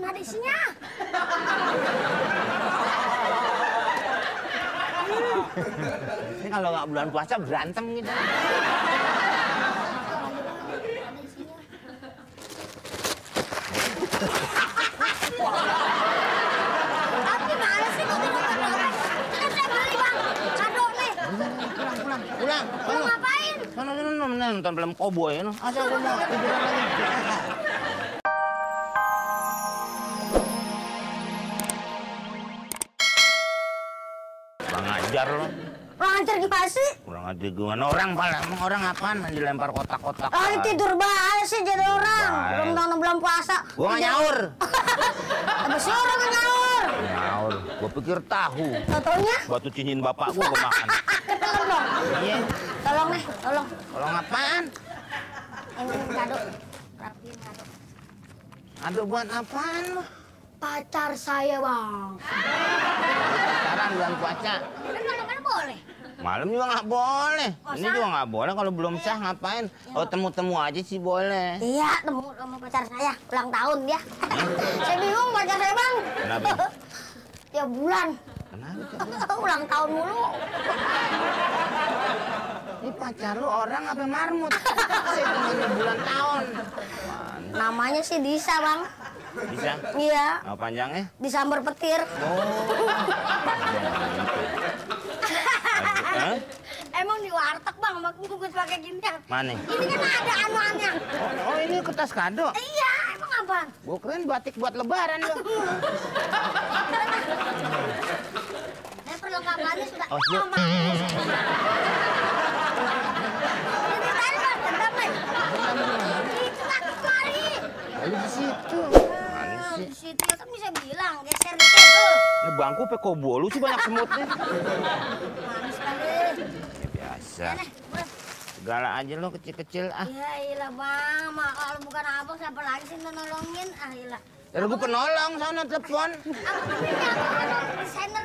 Mana ada isinya? Ini kalau nggak bulan puasa berantem gitu. Tapi mana sih kok tidak orang? Kan saya beli bang, kado nih. Pulang. Mau ngapain? Sana nonton film koboi. Asal gua mau tiduran lagi. Kurang ajar lo. Kurang ajar gimana sih? Kurang ajar gimana orang paling emang orang apaan main dilempar kotak-kotak. Ah, tidur banget sih jadi orang. Baik. Belum puasa. Gua nggak nyaur. Apa sih orang yang nyaur? Nyaur. Gua pikir tahu. Taunya? Batu cincin bapak gua makan. Ketelan dong. Iya. Tolong nih, tolong. Kalau apaan? Ini kado. Rapiin kado. Aduh buat apaan lo? Pacar saya bang. Sekarang bulan puasa. Kan malam boleh. Malam juga nggak boleh. Ini Masa? juga nggak boleh kalau belum sah ngapain? Oh temu-temu aja sih boleh. Iya, temu sama pacar saya. Ulang tahun dia. Saya bingung pacar saya bang. Kenapa? Tiap bulan. Kenapa? Ulang tahun mulu. Ini pacar lu orang apa marmut? Saya cuma bulan tahun. Namanya sih Disa bang. Bisa? Iya. Apa panjangnya? Disambar petir. Hah? Emang di warteg bang, bungkus pakai ginian. Mana? Ini kan ada anuannya. Oh ini kertas kado? Iya, emang apa? Gua keren batik buat lebaran lo. Saya perlengkapannya sudah. Oh, sudah. Ini tadi bang, gendam nih. Itu kan kemari. Lalu di situ. Mana sih? Di situ kan bisa bilang, geser di situ. Ini bangku pekobo lu sih banyak semutnya. Manis kali. Ya, biasa. Nih, boleh. Segala aja lo kecil-kecil ah. Ya ilah bang, mak kalau bukan abang siapa lagi sih yang nolongin? Ah ilah. Ya gua penolong sana telepon. Aku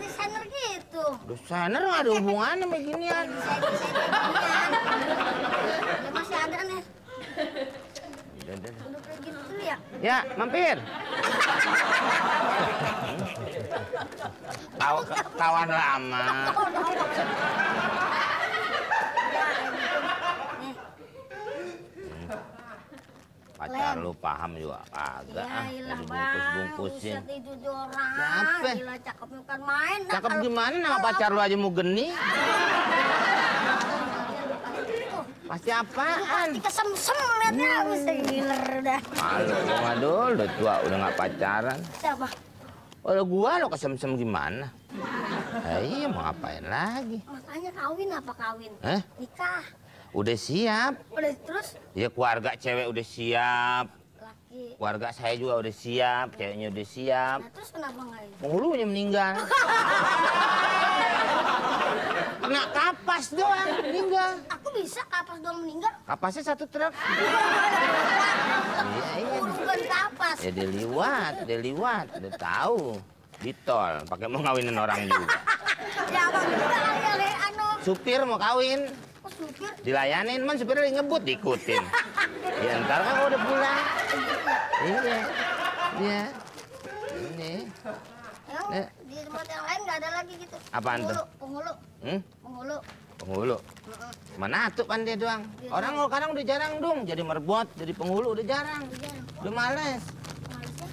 desainer gitu. Desainer nggak ada hubungannya sama ginian. Desainer. Ya masih ada nih. Udah. Udah kayak gitu dulu ya. Ya, mampir. Kawan lama. Nih. Pacar lu paham juga agak Ya ilah bang, dibungkus-bungkusin. buset itu tuh orang. Siapa? Gila cakepnya bukan main. Nah, Cakep kalau- gimana nama pacar lu aja mau geni? Pasti apaan? Pasti kesem-sem liatnya, bisa giler dah. Malu waduh, udah tua udah nggak pacaran. Siapa? Kalau gua lo kesem-sem gimana? Iya mau ngapain lagi? Makanya kawin apa kawin? Hah? Nikah. Udah siap. Udah terus Ya keluarga cewek udah siap. laki. Keluarga saya juga udah siap, ceweknya udah siap. Nah terus kenapa nggak ini? Penghulunya meninggal. Kena kapas doang meninggal. Aku bisa kapas doang meninggal? Kapasnya satu truk. Iya. Bukan kapas. Ya dia liwat, udah tahu. Di tol, pakai mau ngawinin orang juga. Ya abang juga kali ya, anu. Supir mau kawin, Oh supir? dilayanin, man supir lagi ngebut diikutin. Ya ntar kan kalau udah pulang. Iya. Ini. Emang di tempat yang lain nggak ada lagi gitu? Apaan tuh? Penghulu. Penghulu. Penghulu. Mana tuh pandai doang. Orang sekarang udah jarang dong jadi merbot, jadi penghulu udah jarang. Udah males. Malesnya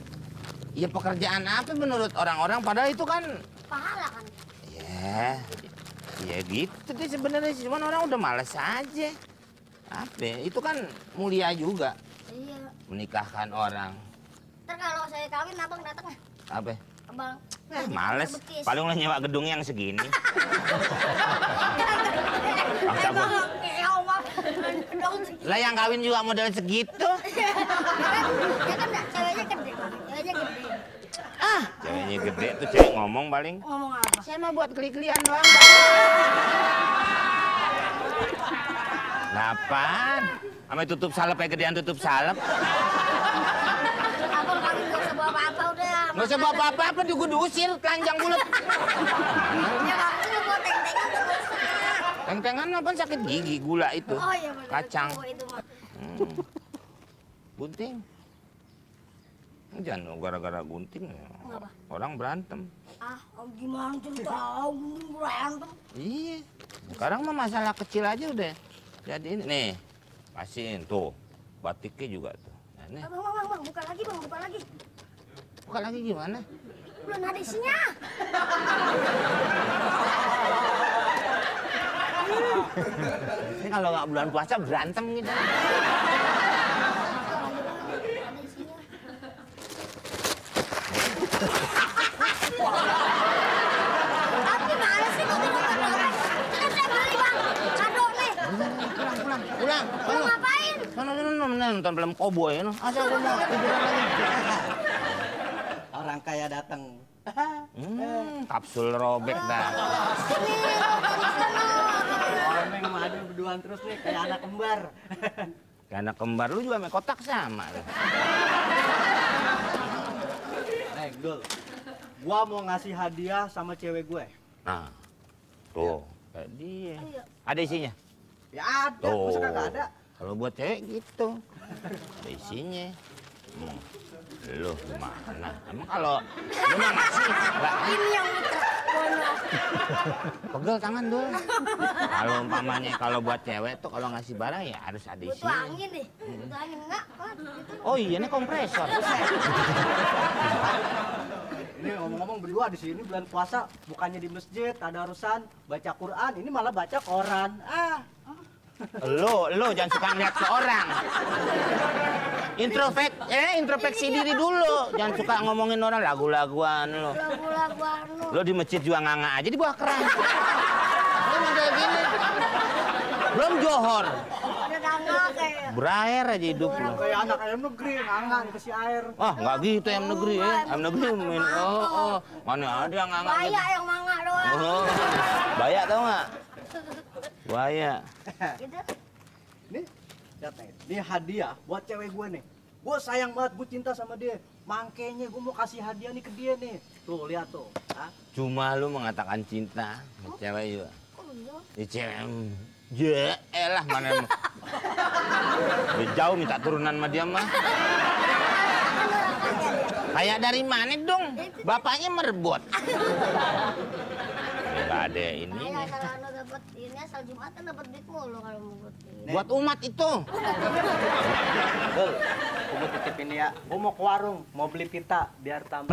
Ya pekerjaan apa menurut orang-orang padahal itu kan pahala kan? ya gitu deh sebenarnya cuman orang udah males aja. Apa? Itu kan mulia juga Iya. menikahkan orang. Ntar kalau saya kawin abang datang ya? Apa? Abang. Males. Betis. Paling lah nyewa gedung yang segini. Bangsa gua. Lah yang kawin juga model segitu. Ya kan enggak, ceweknya gede. Ceweknya gede. Ceweknya gede tuh cewek ngomong paling. Ngomong apa? Saya mah buat klik-klikan doang. Apaan? Sampai tutup salep kayak gedean tutup salep. Abang kawin gak usah bawa apa-apa udah. Nggak usah bawa apa-apa, juga diusir, telanjang bulat. Ya maksudnya buat teng-tengan tuh nggak usah. Teng-tengan apa sakit gigi, gula itu. Oh iya bener. Kacang. Oh, itu mah. Bunting. Jangan gara-gara gunting ya. Kenapa? Orang berantem. Ah, gimana cerita berantem? Iya. Sekarang mah masalah kecil aja udah. Jadi ini nih, kasihin tuh. Batiknya juga tuh. Nah, nih. Bang, buka lagi bang, buka lagi. Buka lagi gimana? Belum ada isinya. Ini kalau nggak bulan puasa berantem gitu. Ada isinya. Tapi mana sih kok tidak ada? Kan saya beli bang, kado nih. Pulang. Mau ngapain? Sono nonton film koboi no. Asal gua mau tiduran lagi. Orang kaya datang. Kapsul robek dah. Sini, di sana. Omeng sama Adul berduaan terus nih kayak anak kembar. Kayak anak kembar lu juga sama kotak sama. Dul, gua mau ngasih hadiah sama cewek gue. Nah, tuh kayak dia. Iya. Ada isinya? Ya ada, masa kagak ada? Kalau buat cewek gitu. Ada isinya. Lu gimana? Emang kalau lu mah ngasih enggak Ini yang muter. Kono. pegel tangan dulu. Kalau umpamanya kalau buat cewek tuh kalau ngasih barang ya harus ada Butuh isinya. angin nih. Butuh angin enggak? Oh iya, ini kompresor. Ini ngomong-ngomong berdua di sini bulan puasa bukannya di masjid ada urusan baca Quran, ini malah baca koran. Lu jangan suka ngeliat ke orang. Introspeksi diri dulu. Jangan suka ngomongin orang lagu-laguan lu. Lagu-lagu anu. Lu di masjid juga nganga aja di bawah keran. Lu mau kayak gini. Belum johor. Ada tangga kayak. Berair aja hidup lu. Kayak anak ayam negeri, ngangan dikasih air. Wah, nggak gitu ayam negeri ya. Ayam negeri main mana ada yang nganga gitu. Bahaya yang manga doang. Oh, bahaya tau nggak? Bahaya. Gitu. Nih, lihat nih. Ini hadiah buat cewek gue nih. Gue sayang banget, gue cinta sama dia. Makanya gue mau kasih hadiah nih ke dia nih. Tuh, lihat tuh. Cuma lu mengatakan cinta, cewek juga. Kok bisa? Di cewek, ya elah mana emang. Udah jauh minta turunan sama dia mah. Kayak dari mana dong? Bapaknya merebut. Enggak ada ini. Ayo kalau anu dapat ini asal Jumatan dapat duit mulu kalau mau buat ini. Buat umat itu. Dul, gue mau titipin ya. Gue mau ke warung, mau beli pita biar tambah.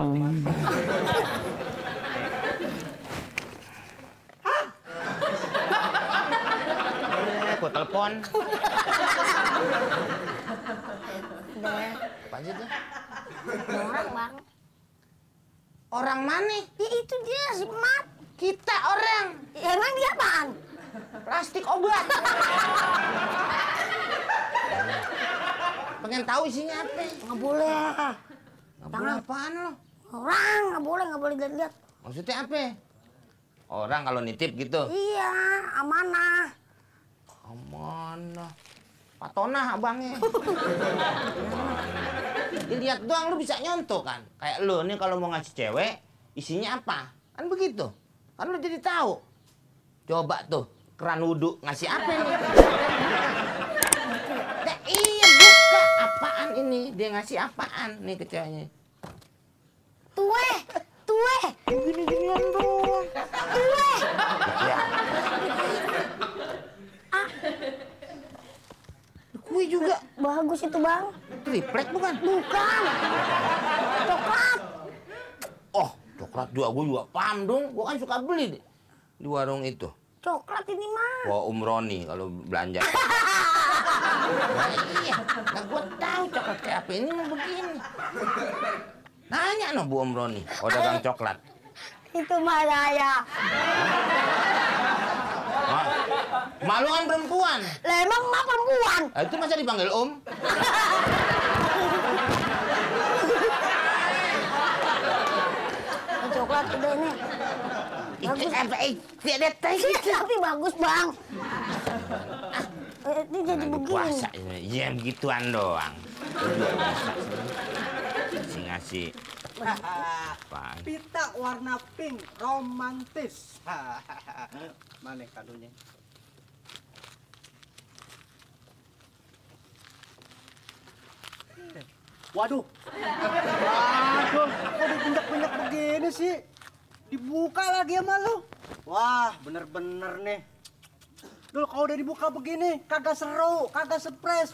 Aku telepon. Deh, Apa sih tuh? orang bang. Orang mana? Ya itu dia si Mat. Kita orang. Ya, emang dia apaan? Plastik obat. Pengen tahu isinya apa? Nggak boleh. Nggak boleh apaan lo? Orang nggak boleh lihat-lihat. Maksudnya apa? Orang kalau nitip gitu. Iya, amanah. Amanah. Patonah abangnya. Dilihat doang lu bisa nyontoh kan. Kayak lu nih kalau mau ngasih cewek, isinya apa? Kan begitu. Kan lu jadi tahu. Coba tuh, keran wudhu ngasih apa nih? Nah, iya buka. Apaan ini? Dia ngasih apaan nih ke ceweknya? Tue. Gini-ginian doang. Tue. Ya. Kue juga. Bagus itu bang. Triplek bukan? Bukan. Coklat. Oh, coklat juga gue juga paham dong. Gue kan suka beli di warung itu. Coklat ini mah. Wah, Roni kalau belanja. Nah, iya, nah gue tahu coklat kayak apa ini mah begini. Nanya no Bu Roni, oh dagang coklat. Itu mah saya. Malu kan perempuan. Lah emang mah perempuan. Itu masa dipanggil Om? Coklat udah ini. Bagus. Tapi bagus bang. Ini jadi Lagi begini. puasa ini, ya gituan doang. Ngasih. Apaan? Pita warna pink, romantis. Mana kadonya? Waduh. Waduh, kok dibentak-bentak begini sih? Dibuka lagi sama lu. Wah, bener-bener nih. Dul, kalau udah dibuka begini, kagak seru, kagak surprise.